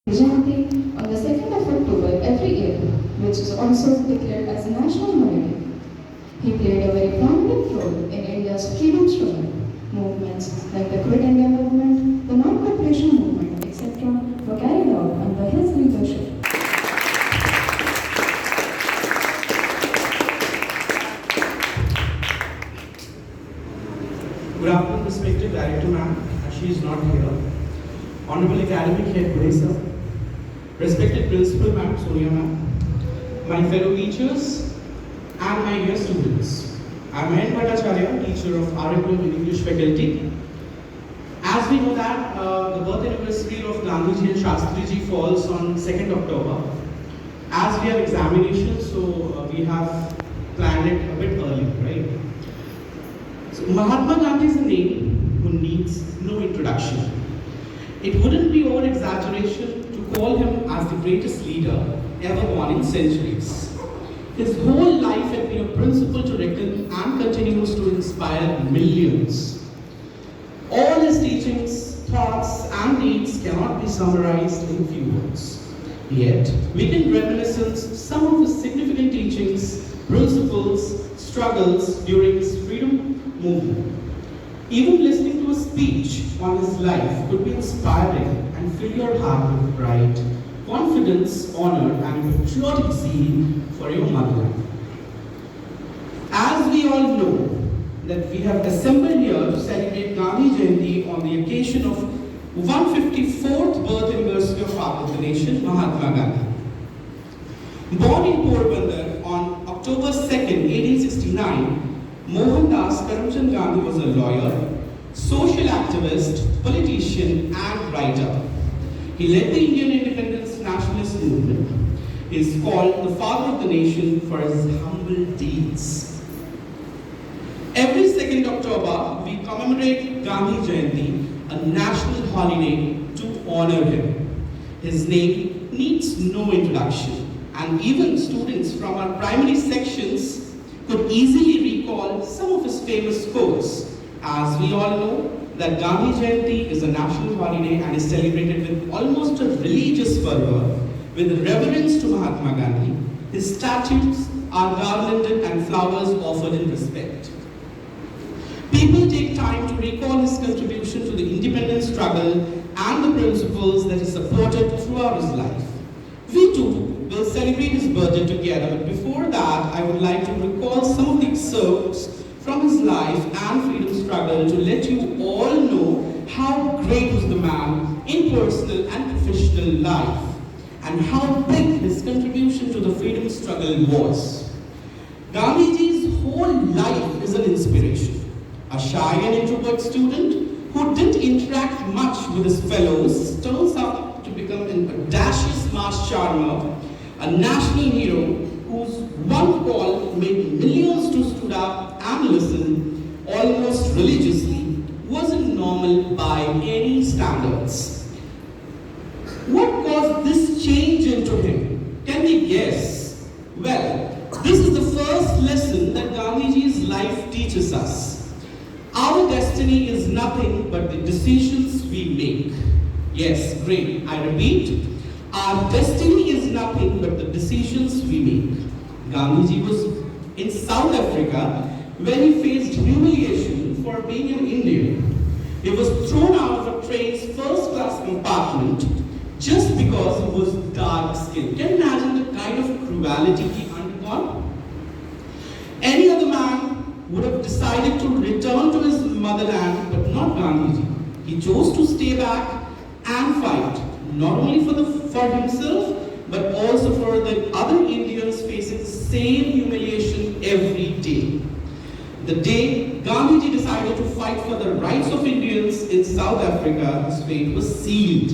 Jayanti on the 2nd of October every year, which is also declared as a national holiday. He played a very prominent role in India's freedom struggle. Movements like the Quit India movement, the non-cooperation movement, etc. were carried out under his leadership. Good afternoon, respected Director Ma'am, as she is not here. Honorable Academic Head Grace, respected Principal Ma'am, Sonia Ma'am, my fellow teachers, and my dear students. I am N. Bhattacharya, teacher of Aryakulam in English faculty. As we know that the birth anniversary of Gandhi and Shastriji falls on 2nd October. As we have examinations, so we have planned it a bit early, right? So Mahatma Gandhi is a name who needs no introduction. It wouldn't be over exaggeration to call him as the greatest leader ever born in centuries. His whole life had been a principle to reckon and continues to inspire millions. All his teachings, thoughts, and deeds cannot be summarized in few words. Yet, we can reminisce some of his significant teachings, principles, struggles during his freedom movement. Even listening to a speech on his life could be inspiring and fill your heart with pride, confidence, honor, and patriotic zeal for your motherland. As we all know, that we have assembled here to celebrate Gandhi Jayanti on the occasion of 154th birth anniversary of Father of the Nation, Mahatma Gandhi. Born in Porbandar on October 2nd, 1869, Mohandas Karamchand Gandhi was a lawyer, social activist, politician, and writer. He led the Indian independence nationalist movement. He is called the Father of the Nation for his humble deeds. Every 2nd October, we commemorate Gandhi Jayanti, a national holiday to honor him. His name needs no introduction, and even students from our primary sections could easily recall some of his famous quotes. As we all know, that Gandhi Jayanti is a national holiday and is celebrated with almost a religious fervor, with reverence to Mahatma Gandhi. His statues are garlanded and flowers offered in respect. People take time to recall his contribution to the independence struggle and the principles that he supported throughout his life. We too will celebrate his birthday together, but before that, I would like to recall some of the excerpts from his life and freedom struggle to let you all know how great was the man in personal and professional life and how big his contribution to the freedom struggle was. Gandhiji's whole life is an inspiration. A shy and introvert student who didn't interact much with his fellows turns out to become an audacious mass charmer, a national hero whose one call made millions to stood up and listen almost religiously wasn't normal by any standards. What caused this change into him? Can we guess? Well, this is the first lesson that Gandhiji's life teaches us. Our destiny is nothing but the decisions we make. Yes, great. I repeat, our destiny is nothing but the decisions we make. Gandhiji was in South Africa when he faced humiliation for being an Indian. He was thrown out of a train's first-class compartment just because he was dark-skinned. Can you imagine the kind of cruelty he undergone? Any other man would have decided to return to his motherland, but not Gandhiji. He chose to stay back and fight, not only for himself, but also for the other Indians facing the same humiliation every day. The day Gandhiji decided to fight for the rights of Indians in South Africa, his fate was sealed.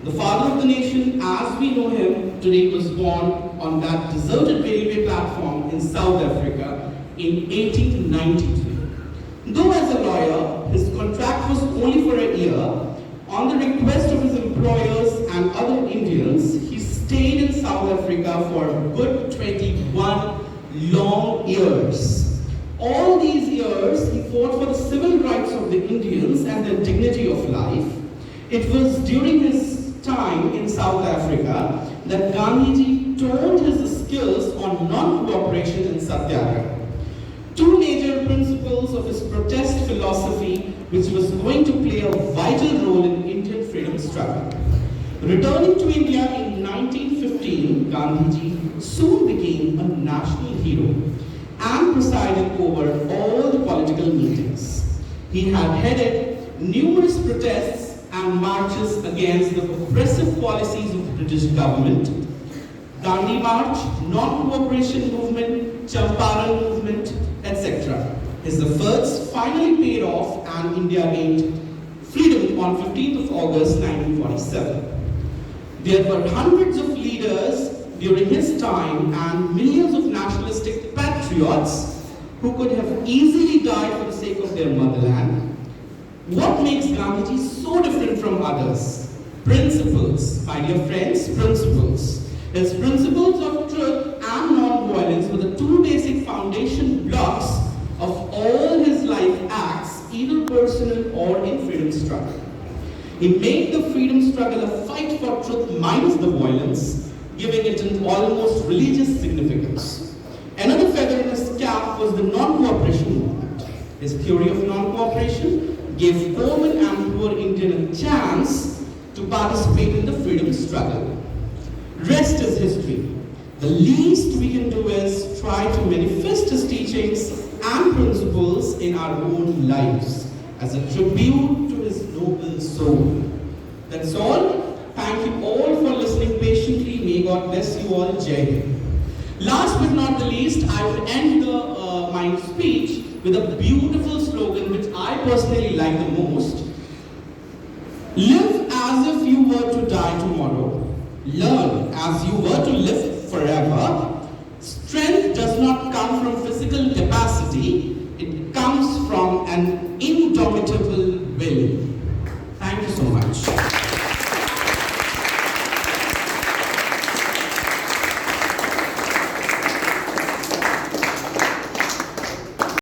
The father of the nation, as we know him today, was born on that deserted railway platform in South Africa in 1893. Though as a lawyer, his contract was only for a year, on the request of his employers and other Indians, he stayed in South Africa for a good 21 long years. All these years, he fought for the civil rights of the Indians and their dignity of life. It was during his time time in South Africa that Gandhiji toned his skills on non-cooperation and satyagraha. Two major principles of his protest philosophy which was going to play a vital role in Indian freedom struggle. Returning to India in 1915, Gandhiji soon became a national hero and presided over all the political meetings. He had headed numerous protests and marches against the oppressive policies of the British government. Gandhi March, non-cooperation movement, Champaran movement, etc. His efforts finally paid off and India gained freedom on 15th of August 1947. There were hundreds of leaders during his time and millions of nationalistic patriots who could have easily died for the sake of their motherland. What makes Gandhiji so different from others? Principles, my dear friends, principles. His principles of truth and non-violence were the two basic foundation blocks of all his life acts, either personal or in freedom struggle. He made the freedom struggle a fight for truth minus the violence, giving it an almost religious significance. Another feather in his cap was the non-cooperation movement. His theory of non-cooperation gave common and poor Indian a chance to participate in the freedom struggle. Rest is history. The least we can do is try to manifest his teachings and principles in our own lives as a tribute to his noble soul. That's all. Thank you all for listening patiently. May God bless you all. Jai Hind. Last but not the least, I will end my speech with a beautiful slogan which I personally like the most. Live as if you were to die tomorrow. Learn as you were to live forever. Strength does not come from physical capacity,